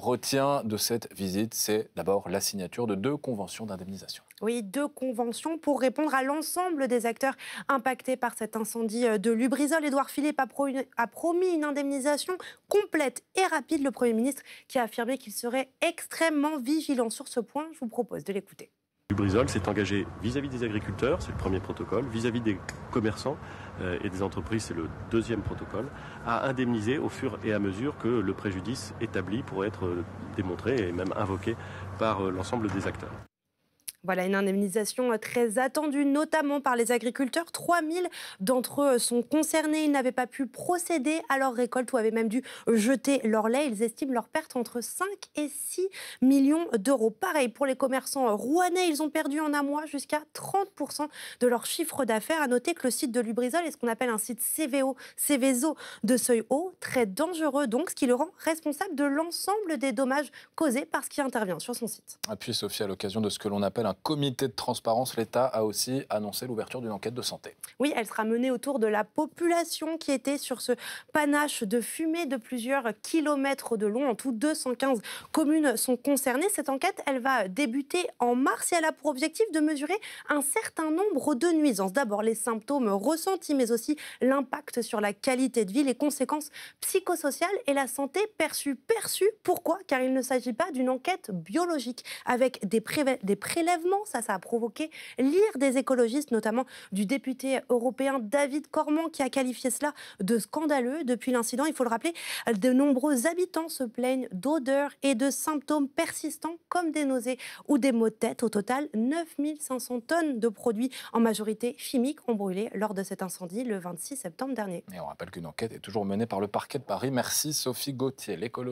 Retient de cette visite, c'est d'abord la signature de 2 conventions d'indemnisation. Oui, 2 conventions pour répondre à l'ensemble des acteurs impactés par cet incendie de Lubrizol. Édouard Philippe a promis une indemnisation complète et rapide. Le Premier ministre qui a affirmé qu'il serait extrêmement vigilant sur ce point. Je vous propose de l'écouter. Lubrizol s'est engagé vis-à-vis des agriculteurs, c'est le premier protocole, vis-à-vis des commerçants et des entreprises, c'est le deuxième protocole, à indemniser au fur et à mesure que le préjudice établi pourrait être démontré et même invoqué par l'ensemble des acteurs. Voilà une indemnisation très attendue, notamment par les agriculteurs. 3000 d'entre eux sont concernés. Ils n'avaient pas pu procéder à leur récolte ou avaient même dû jeter leur lait. Ils estiment leur perte entre 5 et 6 millions d'euros. Pareil pour les commerçants rouennais. Ils ont perdu en un mois jusqu'à 30% de leur chiffre d'affaires. À noter que le site de Lubrizol est ce qu'on appelle un site Céveso de seuil haut, très dangereux donc, ce qui le rend responsable de l'ensemble des dommages causés par ce qui intervient sur son site. Et puis Sophie, à l'occasion de ce que l'on appelle un comité de transparence, l'État a aussi annoncé l'ouverture d'une enquête de santé. Oui, elle sera menée autour de la population qui était sur ce panache de fumée de plusieurs kilomètres de long. En tout, 215 communes sont concernées. Cette enquête, elle va débuter en mars et elle a pour objectif de mesurer un certain nombre de nuisances. D'abord, les symptômes ressentis, mais aussi l'impact sur la qualité de vie, les conséquences psychosociales et la santé perçue. Pourquoi? Car il ne s'agit pas d'une enquête biologique avec des prélèvements. Ça a provoqué l'ire des écologistes, notamment du député européen David Corman, qui a qualifié cela de scandaleux. Depuis l'incident, il faut le rappeler, de nombreux habitants se plaignent d'odeurs et de symptômes persistants comme des nausées ou des maux de tête. Au total, 9500 tonnes de produits, en majorité chimiques, ont brûlé lors de cet incendie le 26 septembre dernier. Et on rappelle qu'une enquête est toujours menée par le parquet de Paris. Merci Sophie Gauthier, l'écologie.